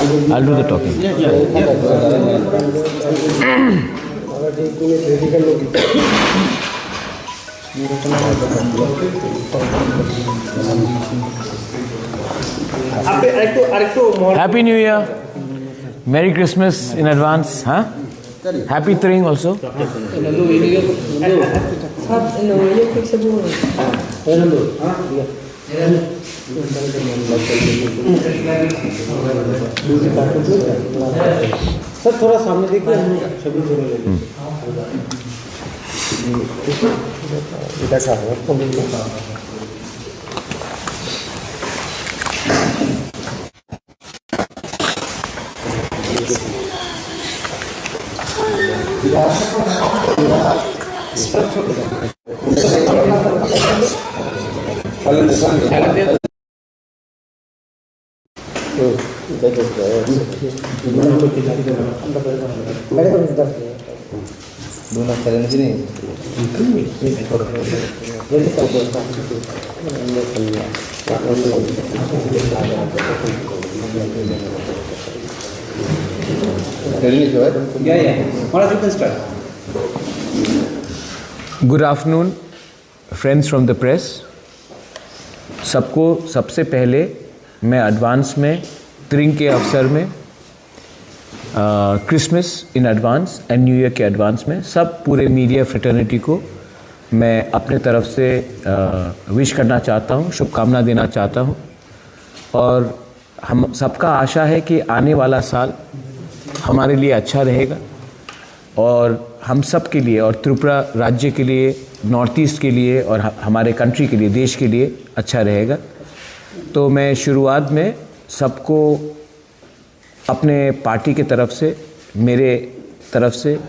I'll do the talking. Happy New Year. Merry Christmas in advance. Huh? Happy Tring also. Sir थोड़ा सामने देखिए सभी Good afternoon, friends from the press. सबको सबसे पहले मैं एडवांस में त्रिंग के अवसर में Christmas in advance and new year के एडवांस में सब पूरे मीडिया फ्रेटर्निटी को मैं अपने तरफ से विश करना चाहता हूँ, शुभकामना देना चाहता हूँ। और हम सबका आशा है कि आने वाला साल हमारे लिए अच्छा रहेगा और हम सब के लिए और त्रिपुरा राज्य के लिए, नॉर्थ ईस्ट के लिए और हमारे कंट्री के लिए, देश के लिए अच्छा रहेगा। तो मैं शुरुआत में सबको अपने पार्टी के तरफ से, मेरे तरफ से,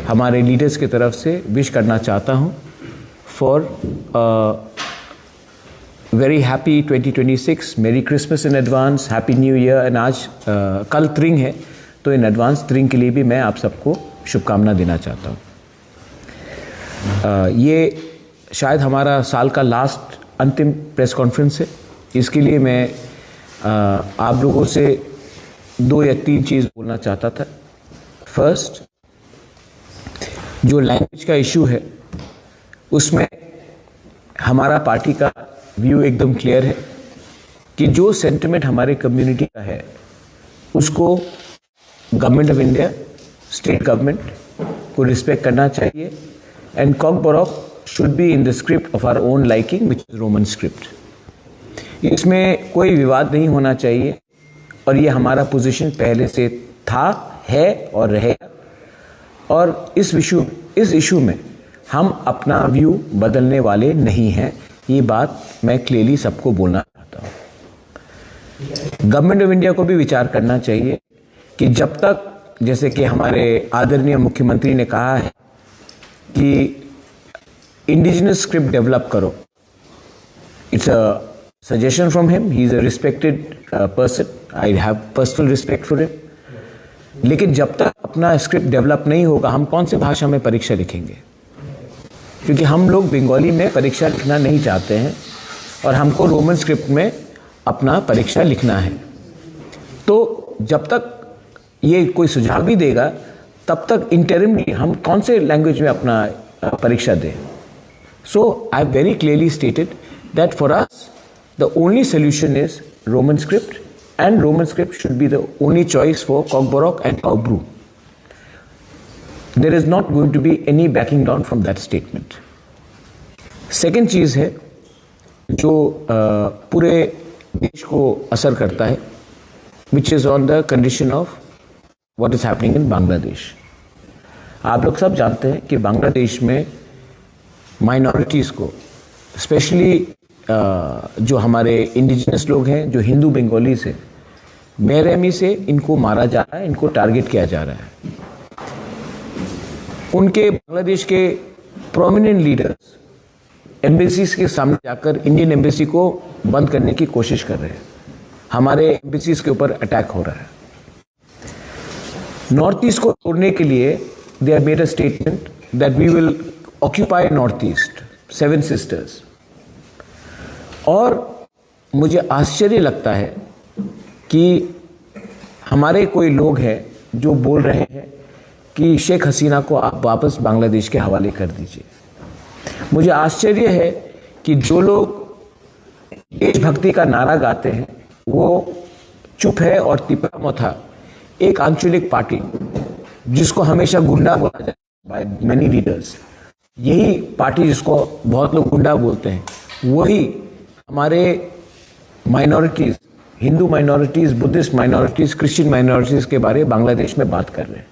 हमारे लीडर्स के तरफ से विश करना चाहता हूँ फॉर वेरी हैप्पी 2026, मेरी Christmas in advance, happy new year. And आज कल त्रिंग है तो इन एडवांस त्रिंग के लिए भी मैं आप सबको शुभकामना देना चाहता हूँ। ये शायद हमारा साल का लास्ट अंतिम प्रेस कॉन्फ्रेंस है, इसके लिए मैं आप लोगों से 2 या 3 चीज़ बोलना चाहता था। फर्स्ट, जो लैंग्वेज का इशू है उसमें हमारा पार्टी का व्यू एकदम क्लियर है कि जो सेंटिमेंट हमारे कम्युनिटी का है उसको government of India, state government को रिस्पेक्ट करना चाहिए। And Kokborok should be in the script of our own liking which is Roman script. इसमें कोई विवाद नहीं होना चाहिए और ये हमारा पोजीशन पहले से था, है और रहेगा। और इस इशू में हम अपना व्यू बदलने वाले नहीं हैं, ये बात मैं क्लियरली सबको बोलना चाहता हूँ। गवर्नमेंट ऑफ इंडिया को भी विचार करना चाहिए कि जब तक, जैसे कि हमारे आदरणीय मुख्यमंत्री ने कहा है कि इंडिजिनस स्क्रिप्ट डेवलप करो, it's a suggestion from him, he is a respected person, I have personal respect for him। लेकिन जब तक अपना स्क्रिप्ट डेवलप नहीं होगा हम कौन से भाषा में परीक्षा लिखेंगे? क्योंकि हम लोग बंगाली में परीक्षा लिखना नहीं चाहते हैं और हमको रोमन स्क्रिप्ट में अपना परीक्षा लिखना है। तो जब तक ये कोई सुझाव भी देगा तब तक इंटरिमली हम कौन से लैंग्वेज में अपना परीक्षा दें? So I have very clearly stated that for us the only solution is Roman script, and Roman script should be the only choice for Cockborough and Cowbrew. There is not going to be any backing down from that statement. Second चीज़ है जो पूरे देश को असर करता है, which is on the condition of what is happening in Bangladesh. आप लोग सब जानते हैं कि बांग्लादेश में माइनॉरिटीज़ को, स्पेशली जो हमारे इंडिजिनस लोग हैं, जो हिंदू बंगालीज हैं, बेरहमी से इनको मारा जा रहा है, इनको टारगेट किया जा रहा है। उनके बांग्लादेश के प्रोमिनेंट लीडर्स एम्बेसीज के सामने जाकर इंडियन एम्बेसी को बंद करने की कोशिश कर रहे हैं। हमारे एम्बेसीज के ऊपर अटैक हो रहा है। नॉर्थ ईस्ट को तोड़ने के लिए they have made a statement that we will occupy north east, 7 sisters. और मुझे आश्चर्य लगता है कि हमारे कोई लोग हैं जो बोल रहे हैं कि शेख हसीना को आप वापस बांग्लादेश के हवाले कर दीजिए। मुझे आश्चर्य है कि जो लोग देशभक्ति का नारा गाते हैं वो चुप है, और तिपरा मोथा एक आंचलिक पार्टी जिसको हमेशा गुंडा बोला जाता है बाय मेनी लीडर्स, यही पार्टी जिसको बहुत लोग गुंडा बोलते हैं, वही हमारे minorities, Hindu minorities, Buddhist minorities, Christian minorities के बारे में बांग्लादेश में बात कर रहे हैं।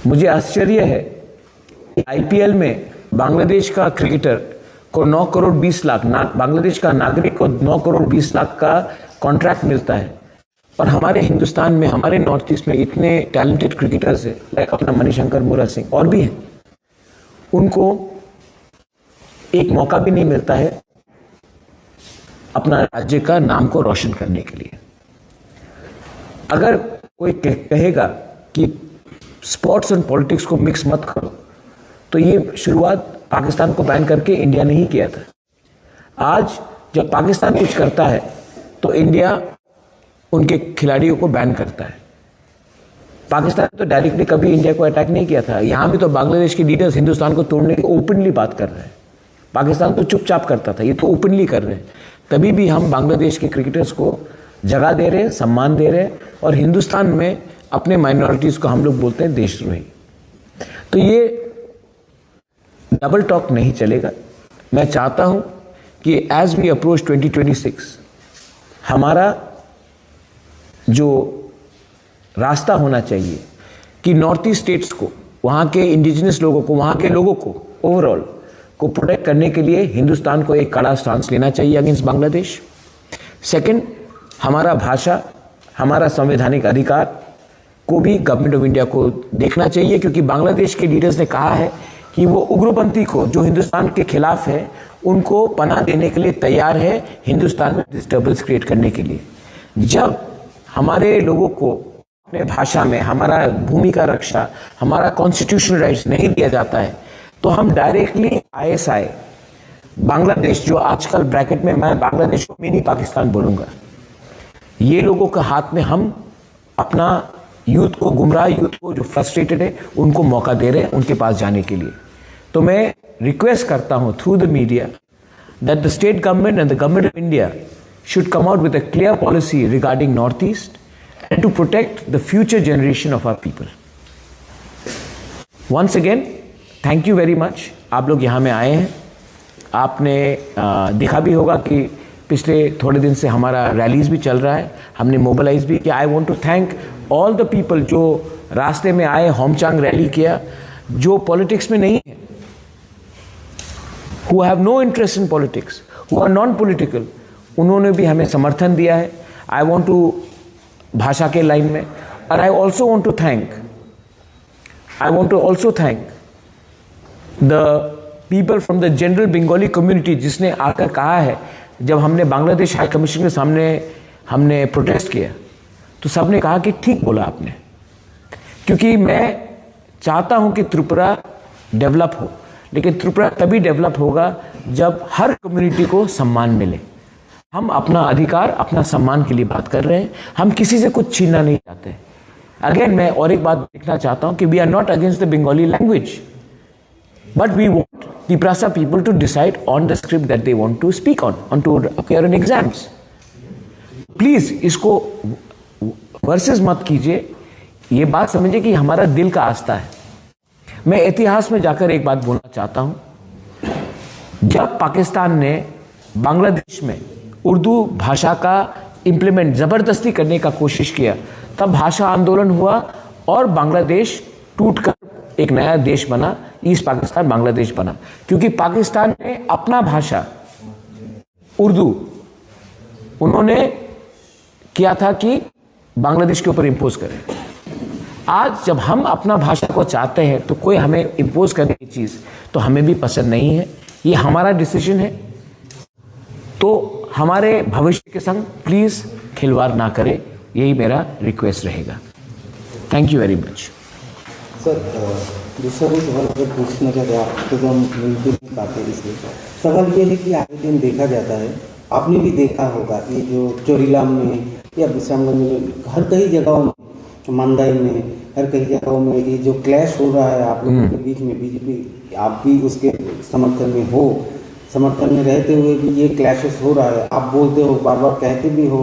मुझे आश्चर्य है कि आईपीएल में बांग्लादेश का क्रिकेटर को 9 करोड़ 20 लाख, बांग्लादेश का नागरिक को 9 करोड़ 20 लाख का कॉन्ट्रैक्ट मिलता है, और हमारे हिंदुस्तान में, हमारे नॉर्थ ईस्ट में इतने टैलेंटेड क्रिकेटर्स हैं, लाइक अपना मणिशंकर, मुरा सिंह और भी हैं, उनको एक मौका भी नहीं मिलता है अपना राज्य का नाम को रोशन करने के लिए। अगर कोई कहेगा कि स्पोर्ट्स एंड पॉलिटिक्स को मिक्स मत करो, तो ये शुरुआत पाकिस्तान को बैन करके इंडिया ने ही किया था। आज जब पाकिस्तान कुछ करता है तो इंडिया उनके खिलाड़ियों को बैन करता है। पाकिस्तान तो डायरेक्टली कभी इंडिया को अटैक नहीं किया था। यहाँ भी तो बांग्लादेश के लीडर्स हिंदुस्तान को तोड़ने की ओपनली बात कर रहे हैं। पाकिस्तान तो चुपचाप करता था, ये तो ओपनली कर रहे हैं। तभी भी हम बांग्लादेश के क्रिकेटर्स को जगह दे रहे हैं, सम्मान दे रहे हैं, और हिंदुस्तान में अपने माइनॉरिटीज़ को हम लोग बोलते हैं देशद्रोही। तो ये डबल टॉक नहीं चलेगा। मैं चाहता हूं कि एज वी अप्रोच 2026 हमारा जो रास्ता होना चाहिए कि नॉर्थ ईस्ट स्टेट्स को, वहाँ के इंडिजिनस लोगों को, वहाँ के लोगों को ओवरऑल को प्रोटेक्ट करने के लिए हिंदुस्तान को एक कड़ा स्टांस लेना चाहिए अगेंस्ट बांग्लादेश। सेकंड, हमारा भाषा, हमारा संवैधानिक अधिकार को भी गवर्नमेंट ऑफ इंडिया को देखना चाहिए, क्योंकि बांग्लादेश के लीडर्स ने कहा है कि वो उग्रपंथी को, जो हिंदुस्तान के खिलाफ है, उनको पनाह देने के लिए तैयार है, हिंदुस्तान में डिस्टर्बेंस क्रिएट करने के लिए। जब हमारे लोगों को अपने भाषा में हमारा भूमि का रक्षा, हमारा कॉन्स्टिट्यूशनल राइट्स नहीं दिया जाता है, तो हम डायरेक्टली ISI बांग्लादेश, जो आजकल ब्रैकेट में मैं बांग्लादेश को मिनी पाकिस्तान बोलूँगा, ये लोगों के हाथ में हम अपना यूथ को, गुमराह यूथ को जो फ्रस्ट्रेटेड है, उनको मौका दे रहे हैं उनके पास जाने के लिए। तो मैं रिक्वेस्ट करता हूं through the media that the state government and the government of India should come out with a clear policy regarding north east and to protect the future generation of our people. Once again thank you very much. आप लोग यहाँ में आए हैं, आपने देखा भी होगा कि पिछले थोड़े दिन से हमारा रैलीज भी चल रहा है, हमने मोबिलाइज भी किया। I want to thank all the people जो रास्ते में आए, होमचांग रैली किया, जो पॉलिटिक्स में नहीं है, who have no interest in politics, who are non-political, उन्होंने भी हमें समर्थन दिया है। आई वांट टू, भाषा के लाइन में, और I also want to thank the people from the general Bengali community, जिसने आकर कहा है, जब हमने बांग्लादेश हाई कमीशन के सामने हमने प्रोटेस्ट किया, तो सबने कहा कि ठीक बोला आपने, क्योंकि मैं चाहता हूं कि त्रिपुरा डेवलप हो, लेकिन त्रिपुरा तभी डेवलप होगा जब हर कम्युनिटी को सम्मान मिले। हम अपना अधिकार, अपना सम्मान के लिए बात कर रहे हैं, हम किसी से कुछ छीनना नहीं चाहते। अगेन मैं और एक बात देखना चाहता हूं कि we are not against the Bengali language, but we want Tiprasa people to decide on the script that they want to speak on to appear in exams. Please इसको वर्सेस मत कीजिए, ये बात समझिए कि हमारा दिल का आस्था है। मैं इतिहास में जाकर एक बात बोलना चाहता हूं, जब पाकिस्तान ने बांग्लादेश में उर्दू भाषा का इंप्लीमेंट जबरदस्ती करने का कोशिश किया, तब भाषा आंदोलन हुआ और बांग्लादेश टूटकर एक नया देश बना, ईस्ट पाकिस्तान बांग्लादेश बना, क्योंकि पाकिस्तान ने अपना भाषा उर्दू उन्होंने किया था कि बांग्लादेश के ऊपर इंपोज करें। आज जब हम अपना भाषा को चाहते हैं तो कोई हमें इंपोज करने की चीज़ तो हमें भी पसंद नहीं है, ये हमारा डिसीजन है। तो हमारे भविष्य के संग प्लीज़ खिलवाड़ ना करें, यही मेरा रिक्वेस्ट रहेगा। Thank you very much. Sir दूसरा भी सवाल अगर पूछना चाहते हैं आप, तो हम मिलते नहीं पाते, इसलिए सवाल ये है कि आए दिन देखा जाता है, आपने भी देखा होगा, ये जो चोरीलाम में या विश्रामगंज में, हर कई जगहों में, मंदाई में, हर कई जगहों में ये जो क्लैश हो रहा है आप लोगों के बीच में, बीजेपी आप भी उसके समर्थन में हो, समर्थन में रहते हुए भी ये क्लैशेस हो रहा है। आप बोलते हो, बार बार कहते भी हो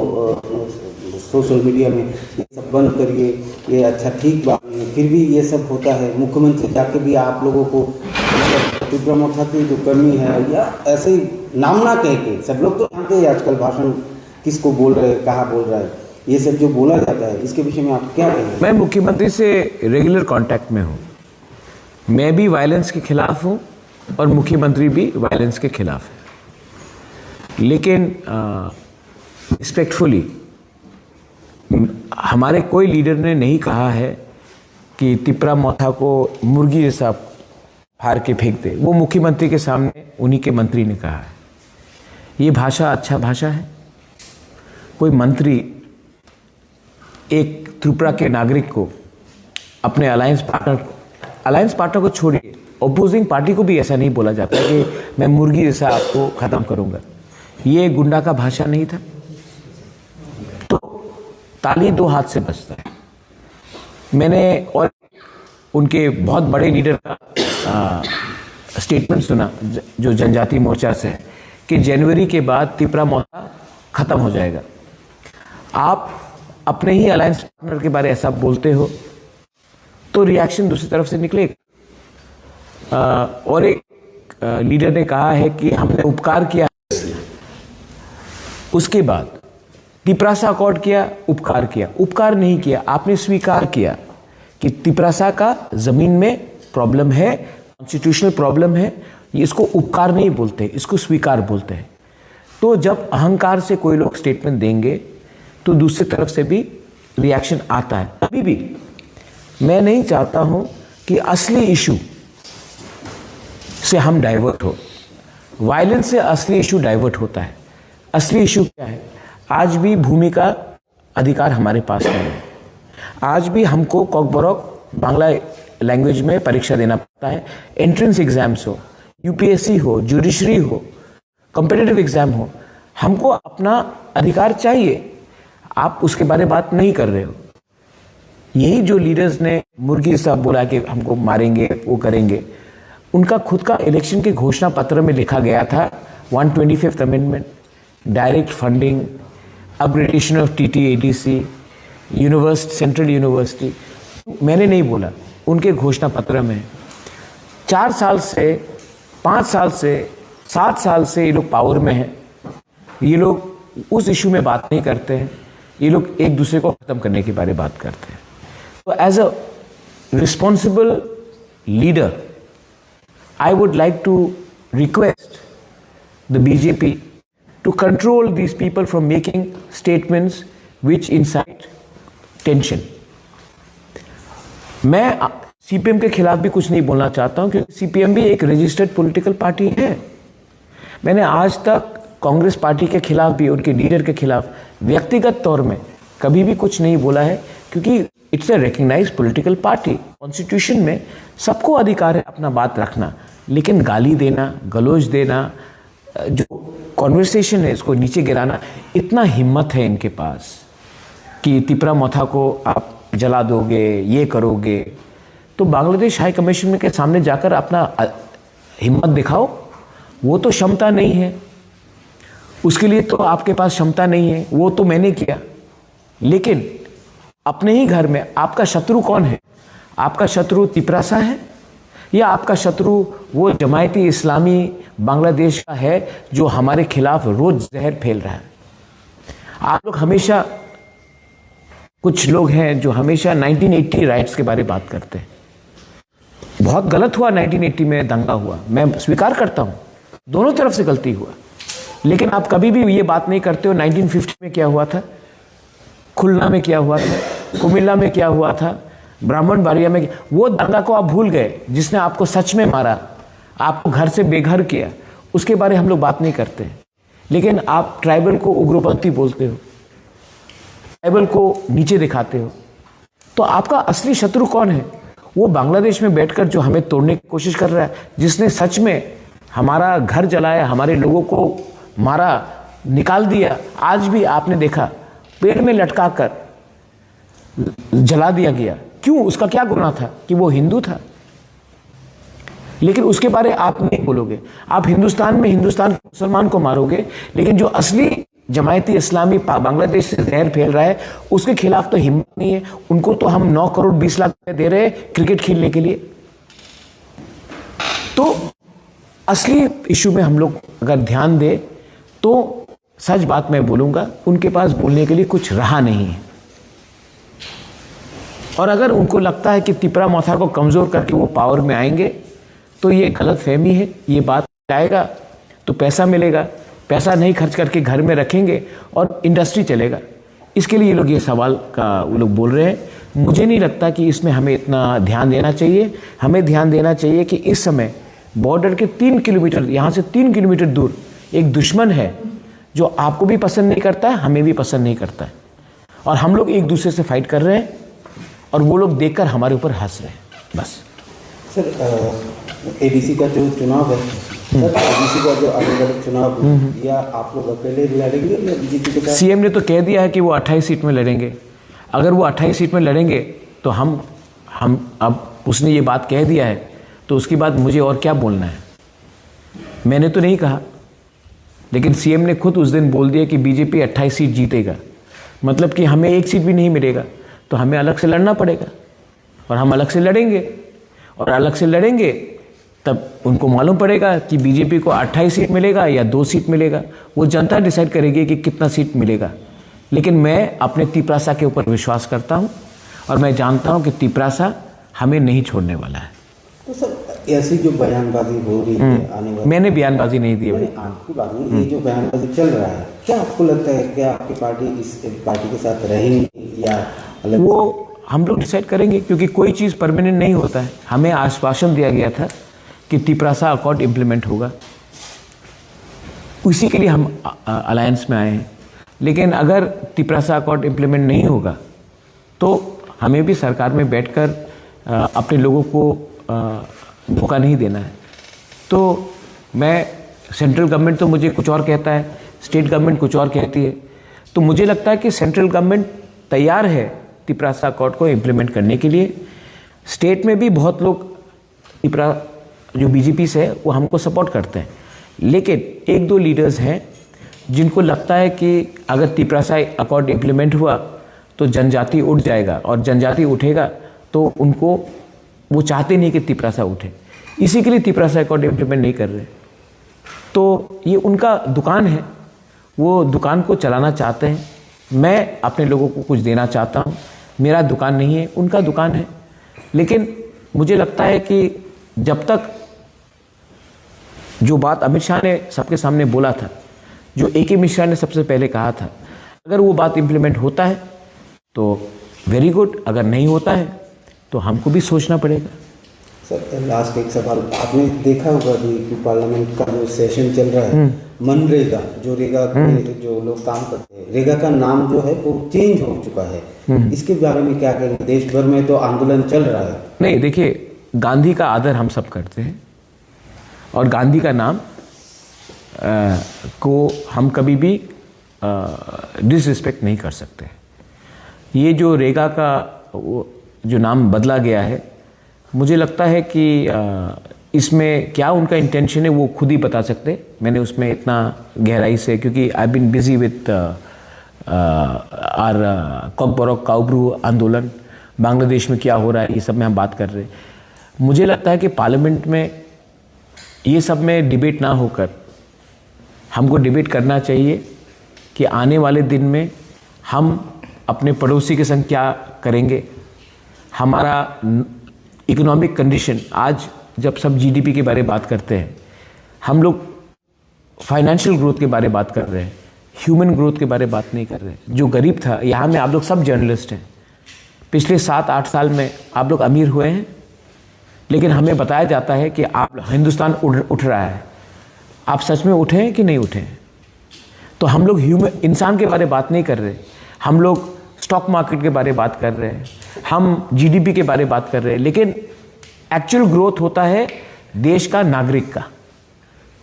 सोशल मीडिया में ये सब बंद करिए, ये अच्छा ठीक बात नहीं, फिर भी ये सब होता है। मुख्यमंत्री जाके भी आप लोगों को तीव्र मोर्चा की जो करनी है या ऐसे ही नाम ना कह के, सब लोग तो जानते हैं आजकल भाषण किसको बोल रहे हैं, कहाँ बोल रहा है, ये सब जो बोला जाता है इसके विषय में आप क्या कहेंगे? मैं मुख्यमंत्री से रेगुलर कांटेक्ट में हूँ। मैं भी वायलेंस के खिलाफ हूँ और मुख्यमंत्री भी वायलेंस के खिलाफ है, लेकिन रिस्पेक्टफुली हमारे कोई लीडर ने नहीं कहा है कि तिपरा मोथा को मुर्गी जैसा फाड़ के फेंक दे। वो मुख्यमंत्री के सामने उन्हीं के मंत्री ने कहा है। ये भाषा अच्छा भाषा है? कोई मंत्री एक त्रिपुरा के नागरिक को, अपने अलायंस पार्टनर को छोड़िए, अपोजिंग पार्टी को भी ऐसा नहीं बोला जाता कि मैं मुर्गी जैसा आपको खत्म करूंगा। ये गुंडा का भाषा नहीं था। तो ताली दो हाथ से बजता है। मैंने और उनके बहुत बड़े लीडर का स्टेटमेंट सुना जो जनजाति मोर्चा से है कि जनवरी के बाद तिपरा मोर्चा खत्म हो जाएगा। आप अपने ही अलायंस पार्टनर के बारे ऐसा बोलते हो तो रिएक्शन दूसरी तरफ से निकलेगा। और एक लीडर ने कहा है कि हमने उपकार किया, उसके बाद तिपरासा अकॉर्ड किया, उपकार किया। उपकार नहीं किया, आपने स्वीकार किया कि तिपरासा का जमीन में प्रॉब्लम है, कॉन्स्टिट्यूशनल प्रॉब्लम है। इसको उपकार नहीं बोलते, इसको स्वीकार बोलते हैं। तो जब अहंकार से कोई लोग स्टेटमेंट देंगे तो दूसरी तरफ से भी रिएक्शन आता है। अभी भी मैं नहीं चाहता हूं कि असली इशू से हम डाइवर्ट हो। वायलेंस से असली इशू डाइवर्ट होता है। असली इशू क्या है? आज भी भूमि का अधिकार हमारे पास नहीं है। आज भी हमको कॉकबोरॉक बांग्ला लैंग्वेज में परीक्षा देना पड़ता है। एंट्रेंस एग्जाम्स हो, यूपीएससी हो, जुडिशरी हो, कॉम्पिटिटिव एग्जाम हो, हमको अपना अधिकार चाहिए। आप उसके बारे में बात नहीं कर रहे हो। यही जो लीडर्स ने मुर्गी साहब बोला कि हमको मारेंगे, वो करेंगे, उनका खुद का इलेक्शन के घोषणा पत्र में लिखा गया था 125th amendment, direct funding, upgradation of TTADC, central university. मैंने नहीं बोला, उनके घोषणा पत्र में। 4 साल से, 5 साल से, 7 साल से ये लोग पावर में हैं। ये लोग उस इशू में बात नहीं करते हैं। ये लोग एक दूसरे को खत्म करने के बारे में बात करते हैं। तो as a responsible leader, I would like to request the BJP to control these people from making statements which incite tension. मैं CPM के खिलाफ भी कुछ नहीं बोलना चाहता हूं क्योंकि CPM भी एक रजिस्टर्ड पॉलिटिकल पार्टी है। मैंने आज तक कांग्रेस पार्टी के खिलाफ भी, उनके लीडर के खिलाफ व्यक्तिगत तौर में कभी भी कुछ नहीं बोला है क्योंकि it's a recognised political party. Constitution में सबको अधिकार है अपना बात रखना, लेकिन गाली देना, गलौज देना, जो कॉन्वर्सेशन है इसको नीचे गिराना, इतना हिम्मत है इनके पास कि तिपरा मोथा को आप जला दोगे, ये करोगे। तो बांग्लादेश हाई कमीशन के सामने जाकर अपना हिम्मत दिखाओ। वो तो क्षमता नहीं है, उसके लिए तो आपके पास क्षमता नहीं है। वो तो मैंने किया, लेकिन अपने ही घर में आपका शत्रु कौन है? आपका शत्रु तिपरासा है या आपका शत्रु वो जमायती इस्लामी बांग्लादेश का है जो हमारे खिलाफ रोज जहर फैल रहा है? आप लोग हमेशा, कुछ लोग हैं जो हमेशा 1980 राइट्स के बारे में बात करते हैं। बहुत गलत हुआ, 1980 में दंगा हुआ, मैं स्वीकार करता हूं, दोनों तरफ से गलती हुआ। लेकिन आप कभी भी ये बात नहीं करते हो 1950 में क्या हुआ था, खुलना में क्या हुआ था, कुमिल्ला में क्या हुआ था, ब्राह्मण बारिया में। वो दंगा को आप भूल गए जिसने आपको सच में मारा, आपको घर से बेघर किया। उसके बारे हम लोग बात नहीं करते। लेकिन आप ट्राइबल को उग्रपंथी बोलते हो, ट्राइबल को नीचे दिखाते हो। तो आपका असली शत्रु कौन है? वो बांग्लादेश में बैठकर जो हमें तोड़ने की कोशिश कर रहा है, जिसने सच में हमारा घर जलाया, हमारे लोगों को मारा, निकाल दिया। आज भी आपने देखा पेड़ में लटका कर जला दिया गया। क्यों? उसका क्या गुनाह था कि वो हिंदू था? लेकिन उसके बारे आप नहीं बोलोगे। आप हिंदुस्तान में हिंदुस्तान के मुसलमान को मारोगे, लेकिन जो असली जमायती इस्लामी बांग्लादेश से जहर फैल रहा है उसके खिलाफ तो हिम्मत नहीं है। उनको तो हम 9 करोड़ 20 लाख रुपए दे रहे हैं क्रिकेट खेलने के लिए। तो असली इशू में हम लोग अगर ध्यान दें तो सच बात मैं बोलूंगा, उनके पास बोलने के लिए कुछ रहा नहीं है। और अगर उनको लगता है कि तिपरा मौथा को कमजोर करके वो पावर में आएंगे तो ये गलत फहमी है। ये बात आएगा तो पैसा मिलेगा, पैसा नहीं खर्च करके घर में रखेंगे और इंडस्ट्री चलेगा। इसके लिए ये लोग ये सवाल का वो लोग बोल रहे हैं। मुझे नहीं लगता कि इसमें हमें इतना ध्यान देना चाहिए। हमें ध्यान देना चाहिए कि इस समय बॉर्डर के 3 किलोमीटर, यहाँ से 3 किलोमीटर दूर एक दुश्मन है जो आपको भी पसंद नहीं करता है, हमें भी पसंद नहीं करता है, और हम लोग एक दूसरे से फाइट कर रहे हैं और वो लोग देखकर हमारे ऊपर हंस रहे हैं। बस सर, एडीसी का जो चुनाव है, सर एडीसी का जो अलग अलग चुनाव या आप लोग अकेले लड़ेंगे या बीजेपी के साथ? सीएम ने तो कह दिया है कि वो 28 सीट में लड़ेंगे। अगर वो 28 सीट में लड़ेंगे तो हम अब उसने ये बात कह दिया है तो उसके बाद मुझे और क्या बोलना है? मैंने तो नहीं कहा, लेकिन सीएम ने खुद उस दिन बोल दिया कि बीजेपी 28 सीट जीतेगा। मतलब कि हमें एक सीट भी नहीं मिलेगा तो हमें अलग से लड़ना पड़ेगा, और हम अलग से लड़ेंगे, और अलग से लड़ेंगे तब उनको मालूम पड़ेगा कि बीजेपी को 28 सीट मिलेगा या 2 सीट मिलेगा। वो जनता डिसाइड करेगी कि कितना सीट मिलेगा। लेकिन मैं अपने तिपरासा के ऊपर विश्वास करता हूँ और मैं जानता हूँ कि तिपरासा हमें नहीं छोड़ने वाला है। तो सर ऐसी जो बयानबाजी हो रही है आने वाली, मैंने बयानबाजी नहीं दी है। आपकी बात नहीं, ये जो बयानबाजी चल रहा है, क्या आपको लगता है क्या आपकी पार्टी इस पार्टी के साथ रहेंगी या अलग? वो हम लोग डिसाइड करेंगे, क्योंकि कोई चीज़ परमानेंट नहीं होता है। हमें आश्वासन दिया गया था कि तिपरासा अकॉर्ड इम्प्लीमेंट होगा, उसी के लिए हम अलायंस में आए हैं। लेकिन अगर तिपरासा अकॉर्ड इम्प्लीमेंट नहीं होगा तो हमें भी सरकार में बैठकर अपने लोगों को धोखा नहीं देना है। तो मैं, सेंट्रल गवर्नमेंट तो मुझे कुछ और कहता है, स्टेट गवर्नमेंट कुछ और कहती है। तो मुझे लगता है कि सेंट्रल गवर्नमेंट तैयार है तिपरासा अकॉर्ड को इम्प्लीमेंट करने के लिए। स्टेट में भी बहुत लोग तिपरा जो बीजेपी से है वो हमको सपोर्ट करते हैं, लेकिन 1-2 लीडर्स हैं जिनको लगता है कि अगर तिपरासा अकॉर्ड इम्प्लीमेंट हुआ तो जनजाति उठ जाएगा, और जनजाति उठेगा तो उनको, वो चाहते नहीं कि तिपरासा उठे, इसी के लिए तिपरासा अकॉर्ड इम्प्लीमेंट नहीं कर रहे। तो ये उनका दुकान है, वो दुकान को चलाना चाहते हैं। मैं अपने लोगों को कुछ देना चाहता हूँ, मेरा दुकान नहीं है, उनका दुकान है। लेकिन मुझे लगता है कि जब तक जो बात अमित शाह ने सबके सामने बोला था, जो ए.के. मिश्रा ने सबसे पहले कहा था, अगर वो बात इम्प्लीमेंट होता है तो वेरी गुड, अगर नहीं होता है तो हमको भी सोचना पड़ेगा। सर लास्ट एक सवाल, आपने देखा होगा कि पार्लियामेंट का जो सेशन चल रहा है, मनरेगा जो रेगा में जो लोग काम करते हैं, रेगा का नाम जो है वो चेंज हो चुका है। इसके बारे में क्या कहेंगे? देश भर में तो आंदोलन चल रहा है। नहीं, देखिए, गांधी का आदर हम सब करते हैं और गांधी का नाम को हम कभी भी डिसरिस्पेक्ट नहीं कर सकते। ये जो रेगा का जो नाम बदला गया है, मुझे लगता है कि इसमें क्या उनका इंटेंशन है वो खुद ही बता सकते। मैंने उसमें इतना गहराई से, क्योंकि I been busy with our Kokborok काउब्रू आंदोलन, बांग्लादेश में क्या हो रहा है, ये सब में हम बात कर रहे हैं। मुझे लगता है कि पार्लियामेंट में ये सब में डिबेट ना होकर हमको डिबेट करना चाहिए कि आने वाले दिन में हम अपने पड़ोसी के संग क्या करेंगे। हमारा इकोनॉमिक कंडीशन, आज जब सब जीडीपी के बारे में बात करते हैं, हम लोग फाइनेंशियल ग्रोथ के बारे में बात कर रहे हैं, ह्यूमन ग्रोथ के बारे में बात नहीं कर रहे हैं। जो गरीब था, यहाँ में आप लोग सब जर्नलिस्ट हैं, पिछले 7-8 साल में आप लोग अमीर हुए हैं, लेकिन हमें बताया जाता है कि आप हिंदुस्तान उठ रहा है। आप सच में उठे हैं कि नहीं उठे हैं? तो हम लोग इंसान के बारे में बात नहीं कर रहे, हम लोग स्टॉक मार्केट के बारे में बात कर रहे हैं, हम जीडीपी के बारे में बात कर रहे हैं, लेकिन एक्चुअल ग्रोथ होता है देश का, नागरिक का।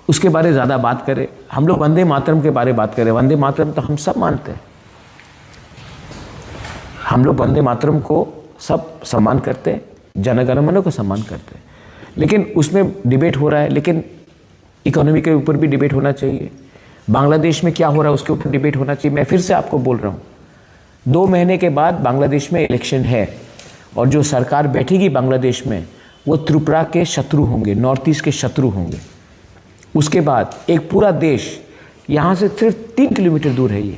उसके बारे में ज़्यादा बात करें। हम लोग वंदे मातरम के बारे में बात करें, वंदे मातरम तो हम सब मानते हैं, हम लोग वंदे मातरम को सब सम्मान करते हैं, जन गण मन को सम्मान करते हैं, लेकिन उसमें डिबेट हो रहा है। लेकिन इकोनॉमी के ऊपर भी डिबेट होना चाहिए, बांग्लादेश में क्या हो रहा है उसके ऊपर डिबेट होना चाहिए। मैं फिर से आपको बोल रहा हूँ, 2 महीने के बाद बांग्लादेश में इलेक्शन है और जो सरकार बैठेगी बांग्लादेश में वो त्रिपुरा के शत्रु होंगे, नॉर्थ ईस्ट के शत्रु होंगे। उसके बाद एक पूरा देश यहाँ से सिर्फ 3 किलोमीटर दूर है ये,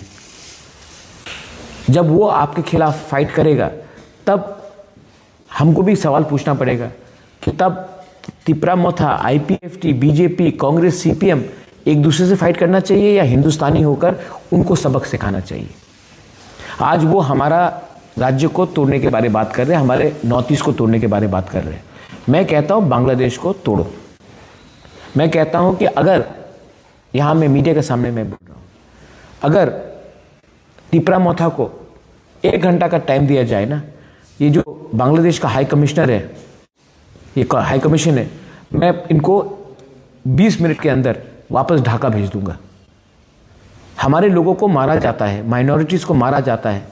जब वो आपके खिलाफ फाइट करेगा तब हमको भी सवाल पूछना पड़ेगा कि तब त्रिपुरा मोथा, आईपीएफटी, बीजेपी, कांग्रेस, सीपीएम एक दूसरे से फाइट करना चाहिए या हिंदुस्तानी होकर उनको सबक सिखाना चाहिए। आज वो हमारा राज्य को तोड़ने के बारे में बात कर रहे हैं, हमारे नॉर्थ ईस्ट को तोड़ने के बारे में बात कर रहे हैं। मैं कहता हूँ बांग्लादेश को तोड़ो। मैं कहता हूँ कि अगर यहाँ मैं मीडिया के सामने मैं बोल रहा हूँ, अगर त्रिपुरा मोथा को 1 घंटा का टाइम दिया जाए ना, ये जो बांग्लादेश का हाई कमिश्नर है, ये हाई कमीशन है, मैं इनको 20 मिनट के अंदर वापस ढाका भेज दूंगा। हमारे लोगों को मारा जाता है, माइनॉरिटीज़ को मारा जाता है,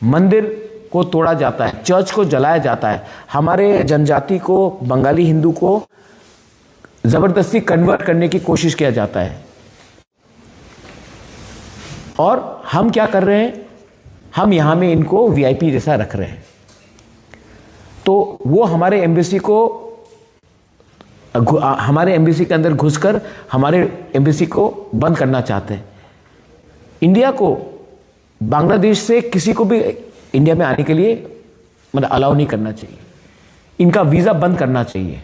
मंदिर को तोड़ा जाता है, चर्च को जलाया जाता है, हमारे जनजाति को, बंगाली हिंदू को ज़बरदस्ती कन्वर्ट करने की कोशिश किया जाता है। और हम क्या कर रहे हैं, हम यहाँ में इनको वीआईपी जैसा रख रहे हैं। तो वो हमारे एम्बेसी के अंदर घुसकर हमारे एम्बेसी को बंद करना चाहते हैं। इंडिया को बांग्लादेश से किसी को भी इंडिया में आने के लिए मतलब अलाउ नहीं करना चाहिए, इनका वीज़ा बंद करना चाहिए।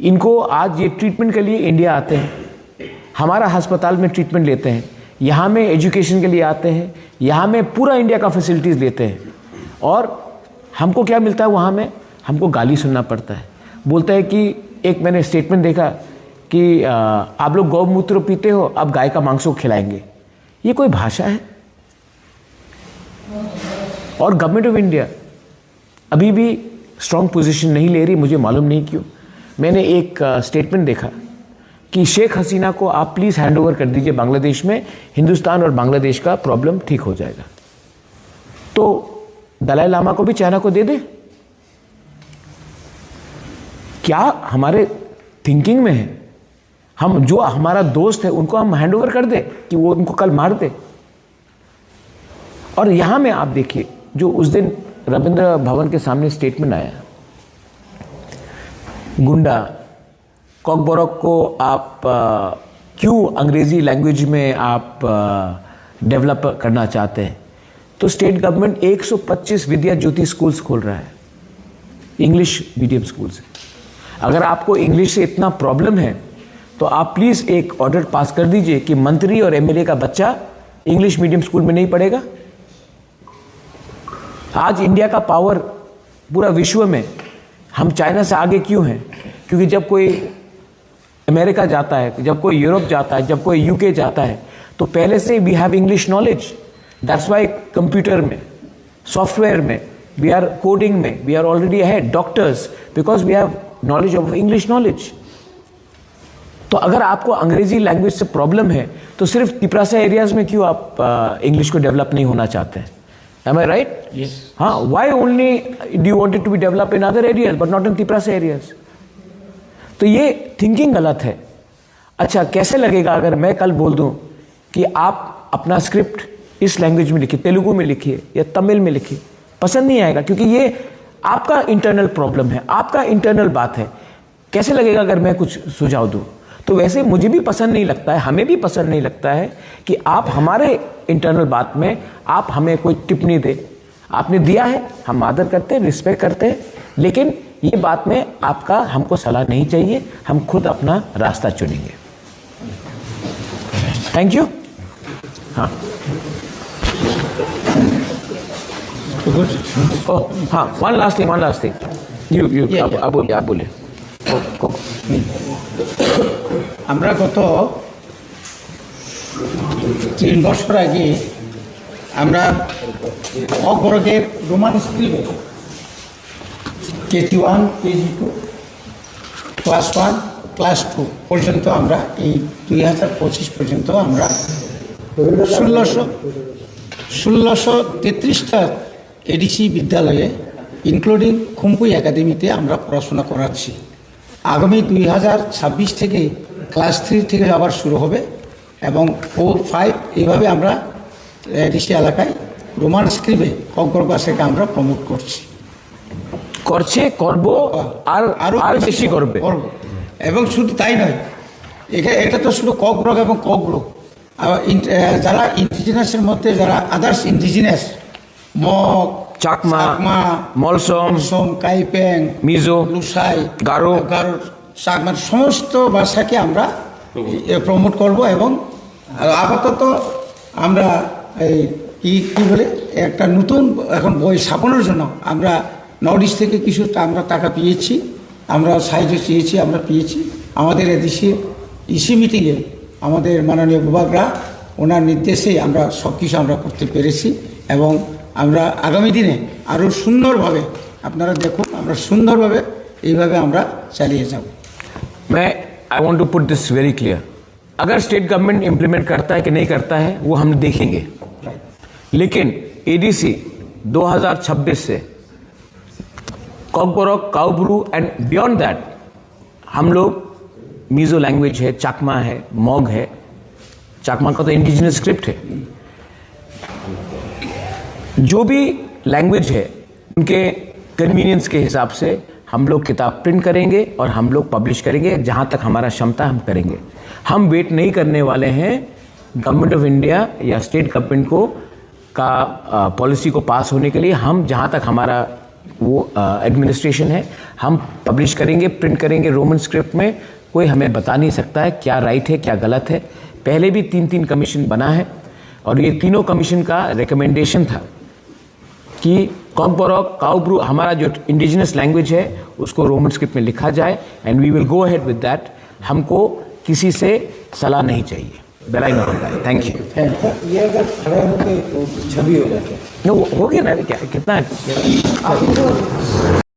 इनको आज ये ट्रीटमेंट के लिए इंडिया आते हैं, हमारा अस्पताल में ट्रीटमेंट लेते हैं, यहाँ में एजुकेशन के लिए आते हैं, यहाँ में पूरा इंडिया का फैसिलिटीज़ लेते हैं, और हमको क्या मिलता है वहाँ में, हमको गाली सुनना पड़ता है। बोलता है कि एक मैंने स्टेटमेंट देखा कि आप लोग गौमूत्र पीते हो, अब गाय का मांस को खिलाएंगे। ये कोई भाषा है? और गवर्नमेंट ऑफ इंडिया अभी भी स्ट्रॉन्ग पोजीशन नहीं ले रही, मुझे मालूम नहीं क्यों। मैंने एक स्टेटमेंट देखा कि शेख हसीना को आप प्लीज़ हैंड ओवर कर दीजिए बांग्लादेश में, हिंदुस्तान और बांग्लादेश का प्रॉब्लम ठीक हो जाएगा। तो दलाई लामा को भी चाइना को दे दे? क्या हमारे थिंकिंग में है? हम जो हमारा दोस्त है उनको हम हैंड ओवर कर दे कि वो उनको कल मार दे? और यहां में आप देखिए, जो उस दिन रविंद्र भवन के सामने स्टेटमेंट आया, गुंडा कॉकबोरक को आप क्यों अंग्रेजी लैंग्वेज में आप डेवलप करना चाहते हैं? तो स्टेट गवर्नमेंट 125 विद्या ज्योति स्कूल्स खोल रहा है, इंग्लिश मीडियम स्कूल्स। अगर आपको इंग्लिश से इतना प्रॉब्लम है तो आप प्लीज़ एक ऑर्डर पास कर दीजिए कि मंत्री और एमएलए का बच्चा इंग्लिश मीडियम स्कूल में नहीं पढ़ेगा। आज इंडिया का पावर पूरा विश्व में, हम चाइना से आगे क्यों हैं? क्योंकि जब कोई अमेरिका जाता है, जब कोई यूरोप जाता है, जब कोई यूके जाता है, तो पहले से we have English knowledge. That's why computer में, सॉफ्टवेयर में, वी आर कोडिंग में, we are already ahead, doctors, because we have knowledge of English knowledge. तो अगर आपको अंग्रेजी लैंग्वेज से प्रॉब्लम है तो सिर्फ त्रिपुरा एरियाज में क्यों आप इंग्लिश को डेवलप नहीं होना चाहते हैं? Am I right? Yes. हाँ, why only do you want it to be developed in other areas but not in Tripura areas? तो ये थिंकिंग गलत है। अच्छा, कैसे लगेगा अगर मैं कल बोल दूं कि आप अपना स्क्रिप्ट इस लैंग्वेज में लिखिए, तेलुगु में लिखिए या तमिल में लिखिए? पसंद नहीं आएगा, क्योंकि ये आपका इंटरनल प्रॉब्लम है, आपका इंटरनल बात है। कैसे लगेगा अगर मैं कुछ सुझाव दूं? तो वैसे मुझे भी पसंद नहीं लगता है, हमें भी पसंद नहीं लगता है कि आप हमारे इंटरनल बात में आप हमें कोई टिप्पणी दे। आपने दिया है, हम आदर करते हैं, रिस्पेक्ट करते हैं, लेकिन ये बात में आपका हमको सलाह नहीं चाहिए, हम खुद अपना रास्ता चुनेंगे। Thank you. हाँ हाँ, वन लास्ट थिंग यू आप बोलिए। আমরা গত 3 বছর আগে আমরা অগ্রগের রোমান স্কুলে KG1, KG2, ক্লাস 1, ক্লাস 2 পর্যন্ত আমরা এই 2025 পর্যন্ত আমরা 1633টা এডিসি বিদ্যালয়ে ইনক্লুডিং খুমপুই একাডেমিতে আমরা পড়াশোনা করাচ্ছি। আগামী 2026 থেকে ক্লাস 3 থেকে আবার শুরু হবে এবং 4, 5 এইভাবে আমরা এডিসি এলাকায় রোমান স্ক্রিপ্টে ককবরক ভাষাকে আমরা প্রমোট করছি। করছে, করব, আর আরো বেশি করবে। এবং শুধু তাই নয়, এটা তো শুধু ককবরক এবং ককবরক, যারা ইন্ডিজিনাসের মধ্যে যারা আদার্স ইন্ডিজিনাস মগ, চাকমা, মলসম, কাইপেং, মিজো, লুসাই, গারো, চাকমা সমস্ত ভাষাকে আমরা প্রমোট করব। এবং আপাতত আমরা এই কি বলে একটা নতুন এখন বই ছাপানোর জন্য আমরা নর্থ ইস্ট থেকে কিছু আমরা টাকা পেয়েছি, আমরা সাহায্য চেয়েছি, আমরা পেয়েছি। আমাদের এদেশে ইসি মিটিংয়ে আমাদের মাননীয় বিভাগরা ওনার নির্দেশে আমরা সব কিছু আমরা করতে পেরেছি এবং আমরা আগামী দিনে আরও সুন্দরভাবে, আপনারা দেখুন, আমরা সুন্দরভাবে এইভাবে আমরা চালিয়ে যাব। I want to put this very clear, अगर स्टेट गवर्नमेंट इम्प्लीमेंट करता है कि नहीं करता है वो हम देखेंगे, लेकिन एडीसी 2026 से कॉकबरॉक, काउब्रू एंड बियॉन्ड दैट हम लोग मीजो लैंग्वेज है, चाकमा है, मॉग है, चाकमा का तो इंडिजिनस स्क्रिप्ट है, जो भी लैंग्वेज है उनके कन्वीनियंस के हिसाब से हम लोग किताब प्रिंट करेंगे और हम लोग पब्लिश करेंगे। जहाँ तक हमारा क्षमता हम करेंगे। हम वेट नहीं करने वाले हैं गवर्नमेंट ऑफ इंडिया या स्टेट गवर्नमेंट को का पॉलिसी को पास होने के लिए। हम जहाँ तक हमारा वो एडमिनिस्ट्रेशन है हम पब्लिश करेंगे, प्रिंट करेंगे रोमन स्क्रिप्ट में। कोई हमें बता नहीं सकता है क्या राइट है क्या गलत है। पहले भी 3 कमीशन बना है और ये तीनों कमीशन का रिकमेंडेशन था कि कॉकबरॉक, काउब्रू हमारा जो इंडिजिनस लैंग्वेज है उसको रोमन स्क्रिप्ट में लिखा जाए and we will go ahead with that. हमको किसी से सलाह नहीं चाहिए। बेलाई ना होता है। Thank you. ये अगर खड़े होके तो छवि हो जाती है। हो गया ना, क्या कितना